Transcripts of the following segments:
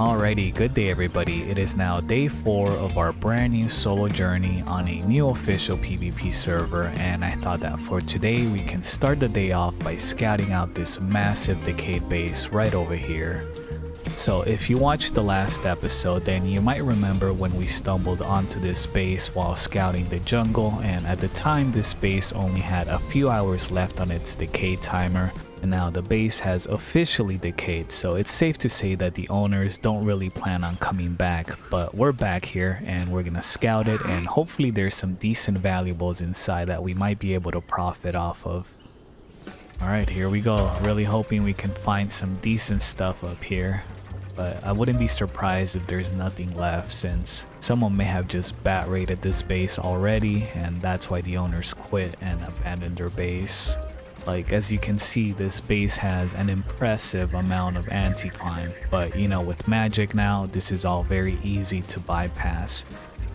Alrighty, good day everybody. It is now day 4 of our brand new solo journey on a new official PvP server, and I thought that for today we can start the day off by scouting out this massive decayed base right over here. So if you watched the last episode, then you might remember when we stumbled onto this base while scouting the jungle, and at the time this base only had a few hours left on its decay timer. And now the base has officially decayed, so it's safe to say that the owners don't really plan on coming back. But we're back here and we're gonna scout it, and hopefully there's some decent valuables inside that we might be able to profit off of. Alright, here we go. Really hoping we can find some decent stuff up here. But I wouldn't be surprised if there's nothing left, since someone may have just bat raided this base already, and that's why the owners quit and abandoned their base. Like, as you can see, this base has an impressive amount of anti-climb, but you know, with magic now, this is all very easy to bypass.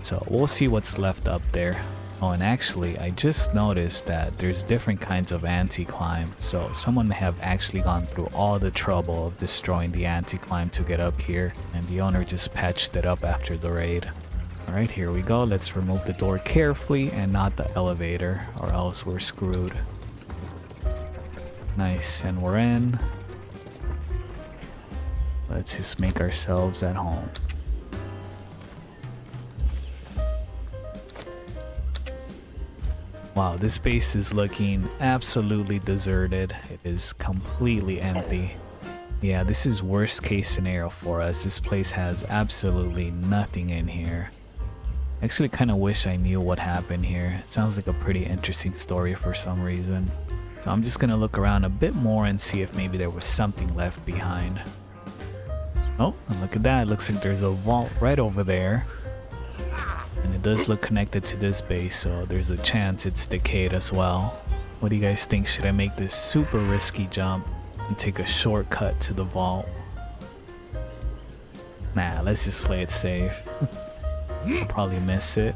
So we'll see what's left up there. Oh, and actually, I just noticed that there's different kinds of anti-climb, so someone may have actually gone through all the trouble of destroying the anti-climb to get up here, and the owner just patched it up after the raid. Alright, here we go. Let's remove the door carefully and not the elevator, or else we're screwed. Nice, and we're in. Let's just make ourselves at home. Wow, this base is looking absolutely deserted. It is completely empty. Yeah, this is worst case scenario for us. This place has absolutely nothing in here. I actually kind of wish I knew what happened here. It sounds like a pretty interesting story for some reason. So I'm just gonna look around a bit more and see if maybe there was something left behind. Oh, and look at that. It looks like there's a vault right over there. And it does look connected to this base, so there's a chance it's decayed as well. What do you guys think? Should I make this super risky jump and take a shortcut to the vault? Nah, let's just play it safe. I'll probably miss it.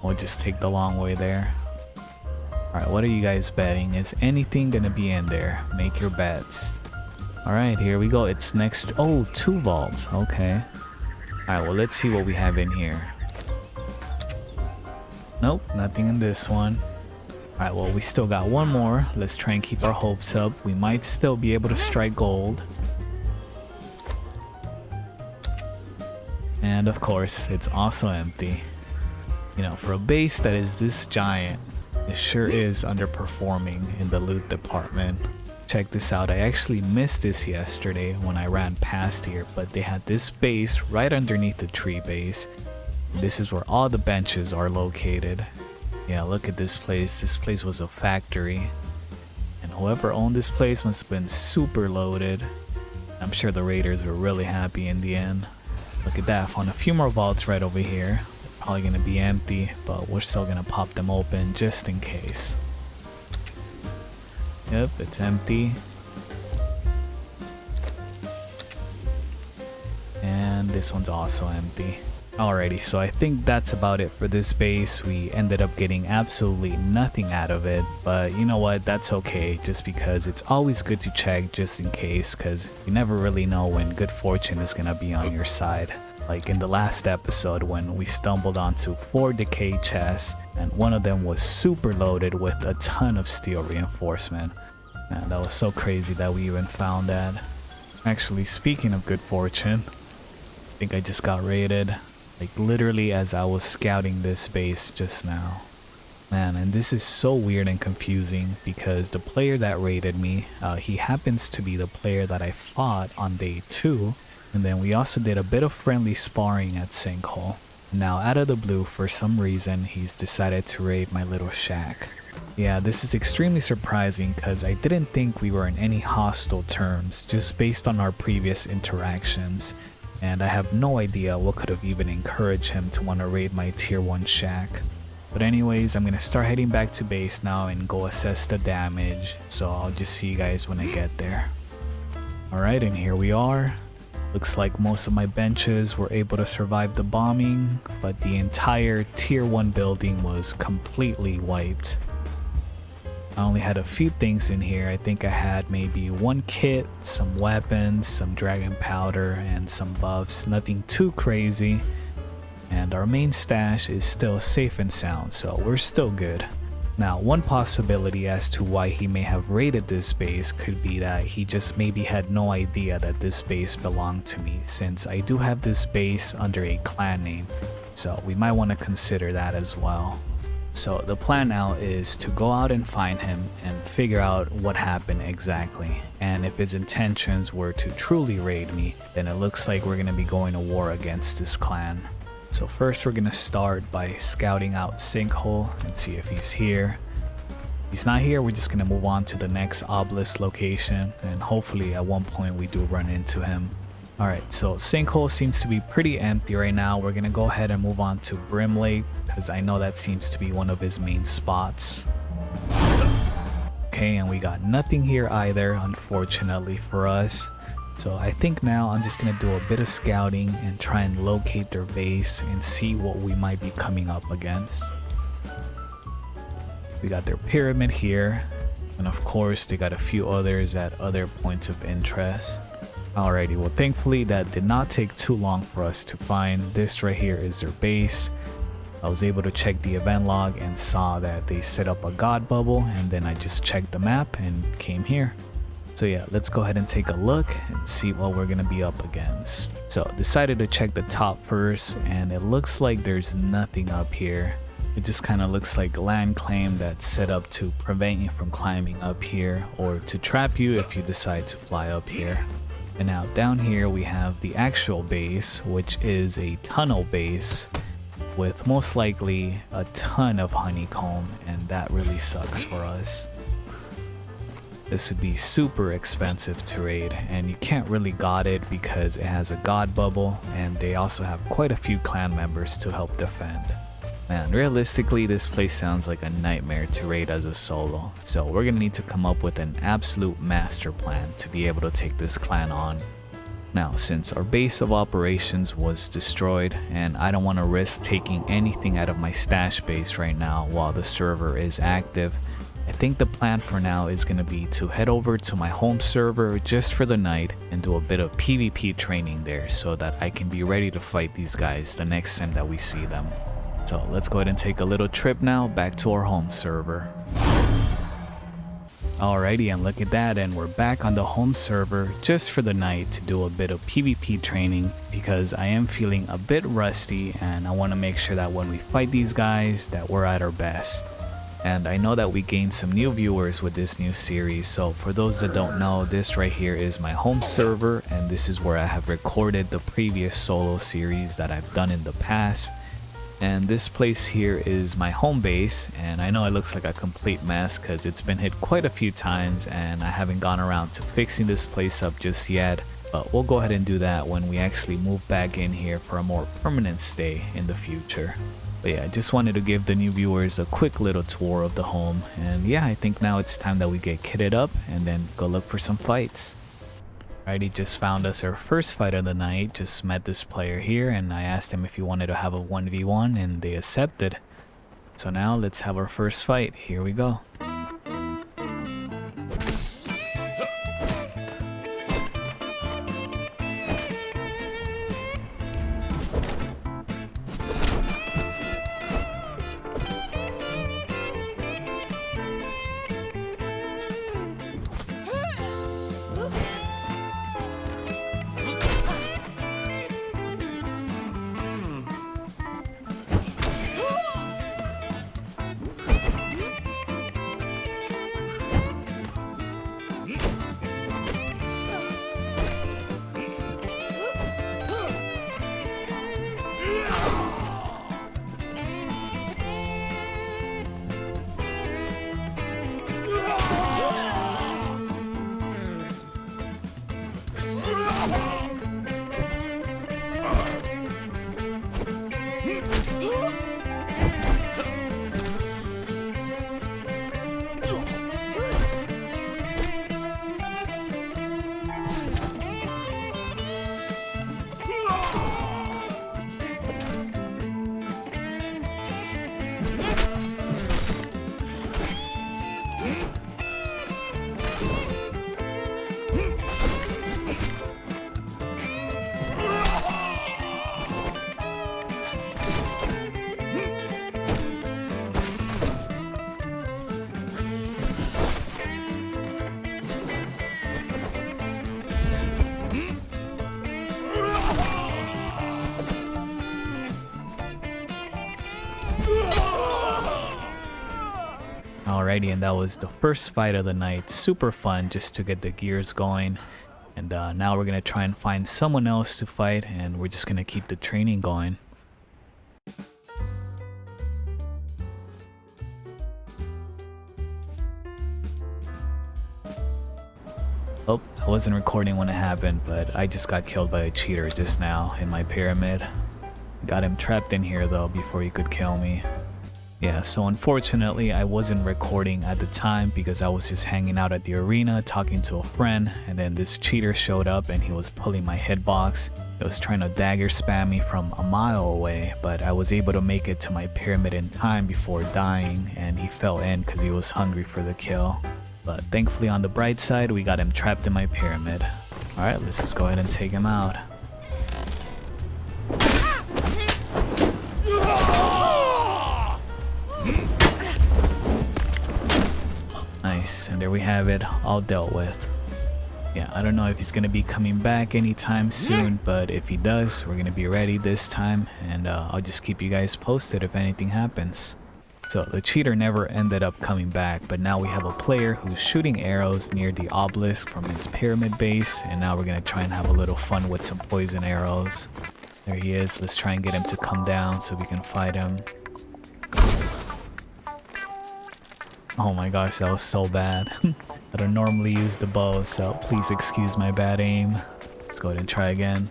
We'll just take the long way there. Alright, what are you guys betting? Is anything gonna be in there? Make your bets. Alright, here we go. It's next. Oh, 2 vaults. Okay. Alright, well, let's see what we have in here. Nope, nothing in this one. Alright, well, we still got one more. Let's try and keep our hopes up. We might still be able to strike gold. And of course, it's also empty. You know, for a base that is this giant, it sure is underperforming in the loot department. Check this out. I actually missed this yesterday when I ran past here, but they had this base right underneath the tree base. This is where all the benches are located. Yeah, look at this place. This place was a factory. And whoever owned this place must have been super loaded. I'm sure the raiders were really happy in the end. Look at that. I found a few more vaults right over here. Probably gonna be empty, but we're still gonna pop them open just in case. Yep, it's empty. And this one's also empty. Alrighty, so I think that's about it for this base. We ended up getting absolutely nothing out of it, but you know what, that's okay, just because it's always good to check just in case, because you never really know when good fortune is gonna be on your side. Like in the last episode when we stumbled onto 4 decayed chests, and one of them was super loaded with a ton of steel reinforcement. Man, that was so crazy that we even found that. Actually, speaking of good fortune, I think I just got raided. Like literally as I was scouting this base just now. Man, and this is so weird and confusing because the player that raided me, he happens to be the player that I fought on day 2. And then we also did a bit of friendly sparring at Sinkhole. Now out of the blue, for some reason, he's decided to raid my little shack. Yeah, this is extremely surprising because I didn't think we were in any hostile terms just based on our previous interactions. And I have no idea what could have even encouraged him to want to raid my tier 1 shack. But anyways, I'm gonna start heading back to base now and go assess the damage. So I'll just see you guys when I get there. Alright, and here we are. Looks like most of my benches were able to survive the bombing, but the entire tier 1 building was completely wiped. I only had a few things in here. I think I had maybe one kit, some weapons, some dragon powder, and some buffs. Nothing too crazy. And our main stash is still safe and sound, so we're still good. Now, one possibility as to why he may have raided this base could be that he just maybe had no idea that this base belonged to me, since I do have this base under a clan name, so we might want to consider that as well. So the plan now is to go out and find him and figure out what happened exactly. And if his intentions were to truly raid me, then it looks like we're going to be going to war against this clan. So first we're going to start by scouting out Sinkhole and see if he's here. If he's not here, we're just going to move on to the next obelisk location, and hopefully at one point we do run into him. Alright, so Sinkhole seems to be pretty empty right now. We're going to go ahead and move on to Brim Lake, because I know that seems to be one of his main spots. Okay, and we got nothing here either, unfortunately for us. So I think now I'm just going to do a bit of scouting and try and locate their base and see what we might be coming up against. We got their pyramid here, and of course they got a few others at other points of interest. Alrighty, well thankfully that did not take too long for us to find. This right here is their base. I was able to check the event log and saw that they set up a god bubble, and then I just checked the map and came here. So yeah, let's go ahead and take a look and see what we're gonna be up against. So decided to check the top first, and it looks like there's nothing up here. It just kind of looks like land claim that's set up to prevent you from climbing up here, or to trap you if you decide to fly up here. And now down here we have the actual base, which is a tunnel base with most likely a ton of honeycomb, and that really sucks for us. This would be super expensive to raid, and you can't really god it because it has a god bubble, and they also have quite a few clan members to help defend. Man, realistically this place sounds like a nightmare to raid as a solo, so we're gonna need to come up with an absolute master plan to be able to take this clan on. Now, since our base of operations was destroyed, and I don't want to risk taking anything out of my stash base right now while the server is active, I think the plan for now is going to be to head over to my home server just for the night and do a bit of PvP training there so that I can be ready to fight these guys the next time that we see them. So let's go ahead and take a little trip now back to our home server. Alrighty, and look at that, and we're back on the home server just for the night to do a bit of PvP training because I am feeling a bit rusty and I want to make sure that when we fight these guys that we're at our best. And I know that we gained some new viewers with this new series, so for those that don't know, this right here is my home server, and this is where I have recorded the previous solo series that I've done in the past. And this place here is my home base, and I know it looks like a complete mess because it's been hit quite a few times and I haven't gone around to fixing this place up just yet, but we'll go ahead and do that when we actually move back in here for a more permanent stay in the future. But yeah, I just wanted to give the new viewers a quick little tour of the home, and yeah, I think now it's time that we get kitted up and then go look for some fights. Alrighty, just found us our first fight of the night. Just met this player here and I asked him if he wanted to have a 1v1 and they accepted. So now let's have our first fight. Here we go. Alrighty, and that was the first fight of the night. Super fun just to get the gears going. And now we're gonna try and find someone else to fight, and we're just gonna keep the training going. Oh, I wasn't recording when it happened, but I just got killed by a cheater just now in my pyramid. Got him trapped in here though before he could kill me. Yeah, so unfortunately I wasn't recording at the time because I was just hanging out at the arena talking to a friend, and then this cheater showed up and he was pulling my hitbox. He was trying to dagger spam me from a mile away, but I was able to make it to my pyramid in time before dying, and he fell in because he was hungry for the kill. But thankfully on the bright side, we got him trapped in my pyramid. Alright, let's just go ahead and take him out. Nice, and there we have it, all dealt with. Yeah, I don't know if he's gonna be coming back anytime soon, but if he does, we're gonna be ready this time, and I'll just keep you guys posted if anything happens. So the cheater never ended up coming back, but now we have a player who's shooting arrows near the obelisk from his pyramid base, and now we're gonna try and have a little fun with some poison arrows. There he is. Let's try and get him to come down so we can fight him. Oh my gosh, that was so bad. I don't normally use the bow, so please excuse my bad aim. Let's go ahead and try again.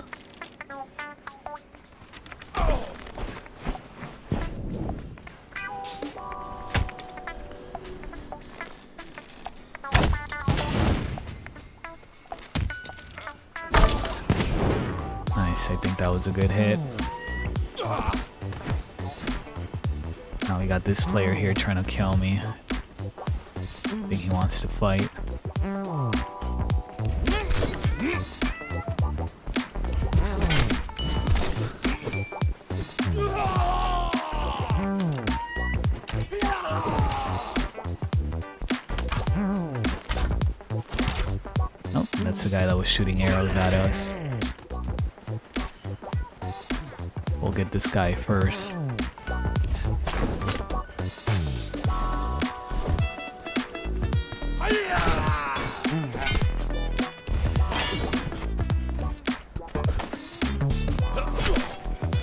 Nice, I think that was a good hit. Now we got this player here trying to kill me. I think he wants to fight. Nope, that's the guy that was shooting arrows at us. We'll get this guy first.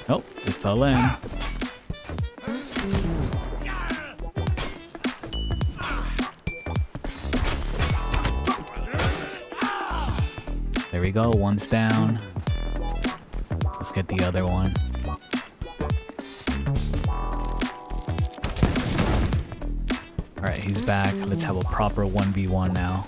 Nope, it fell in. There we go, one's down. Let's get the other one. Alright, he's back. Let's have a proper 1v1 now.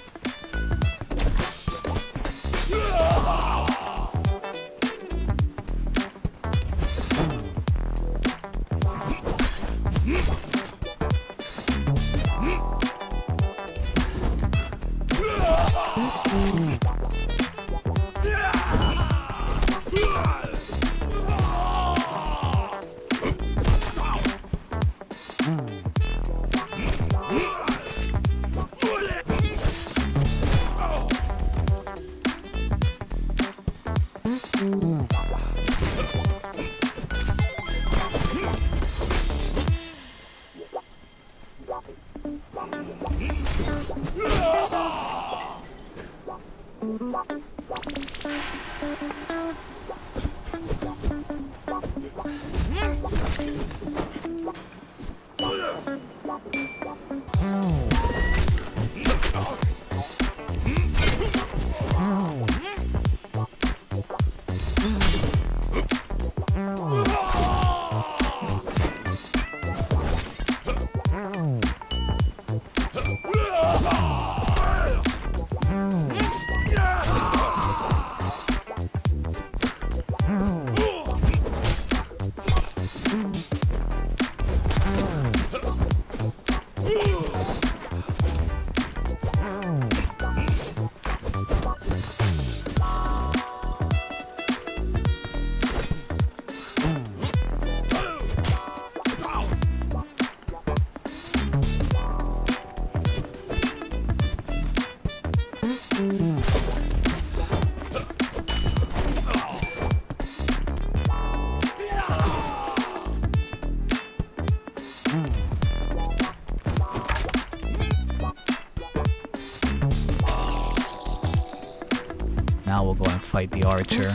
fight the archer.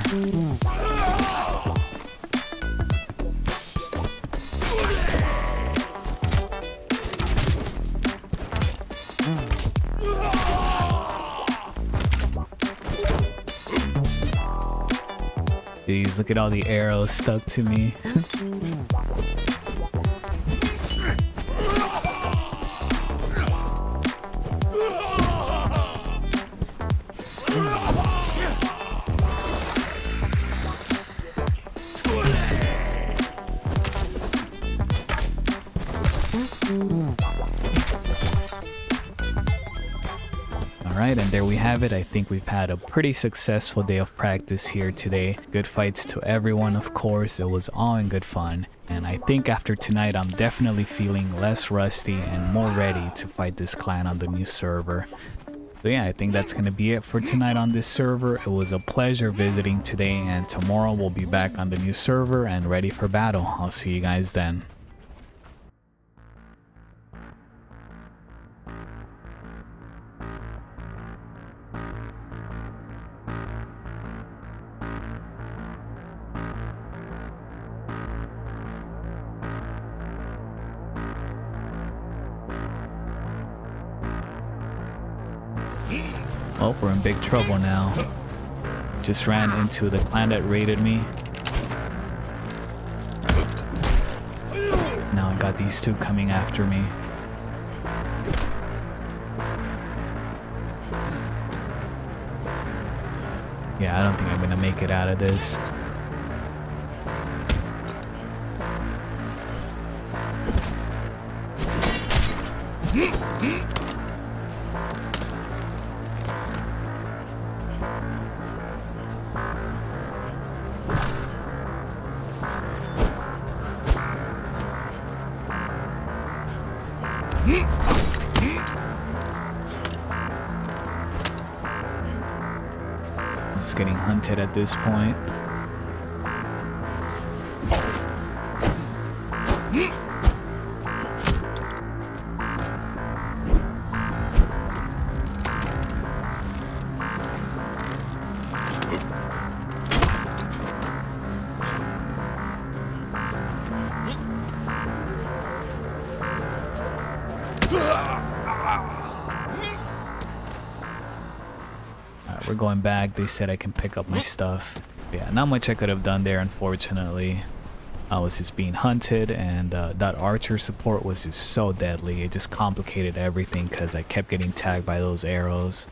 Jeez, look at all the arrows stuck to me. Alright, and there we have it. I think we've had a pretty successful day of practice here today. Good fights to everyone, of course. It was all in good fun. And I think after tonight, I'm definitely feeling less rusty and more ready to fight this clan on the new server. So yeah, I think that's going to be it for tonight on this server. It was a pleasure visiting today, and tomorrow we'll be back on the new server and ready for battle. I'll see you guys then. Well, we're in big trouble now. Just ran into the clan that raided me. Now I got these two coming after me. Yeah, I don't think I'm gonna make it out of this. Just getting hunted at this point. We're going back. They said I can pick up my stuff. Yeah, not much I could have done there, unfortunately. I was just being hunted, and that archer support was just so deadly. It just complicated everything because I kept getting tagged by those arrows.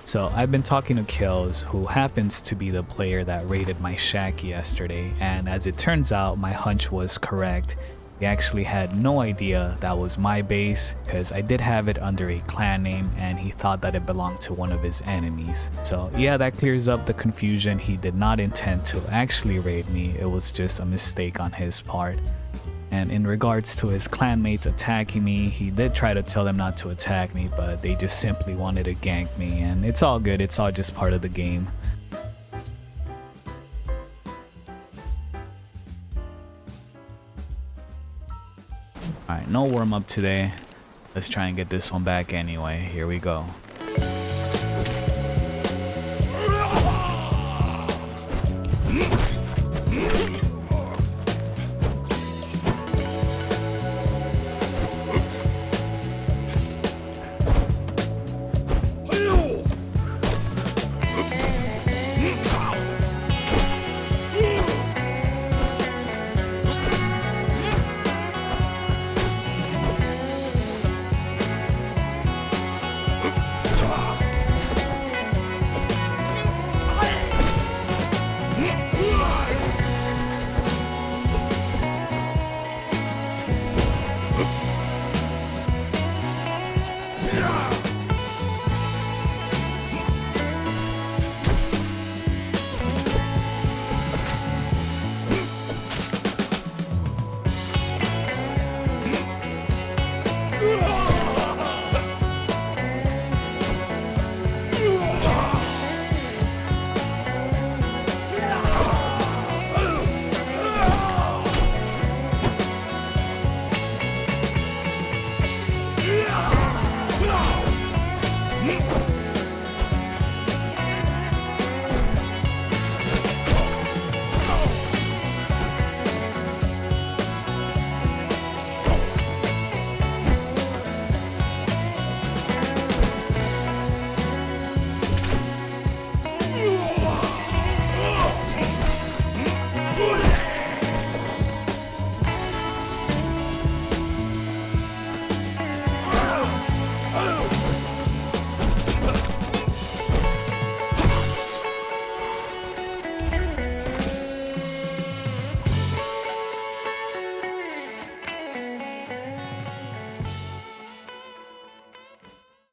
So I've been talking to Kills, who happens to be the player that raided my shack yesterday, and as it turns out, my hunch was correct. He actually had no idea that was my base, because I did have it under a clan name and he thought that it belonged to one of his enemies. So yeah, that clears up the confusion. He did not intend to actually raid me. It was just a mistake on his part. And in regards to his clanmates attacking me, he did try to tell them not to attack me, but they just simply wanted to gank me, and it's all good. It's all just part of the game. Alright, no warm up today. Let's try and get this one back anyway. Here we go.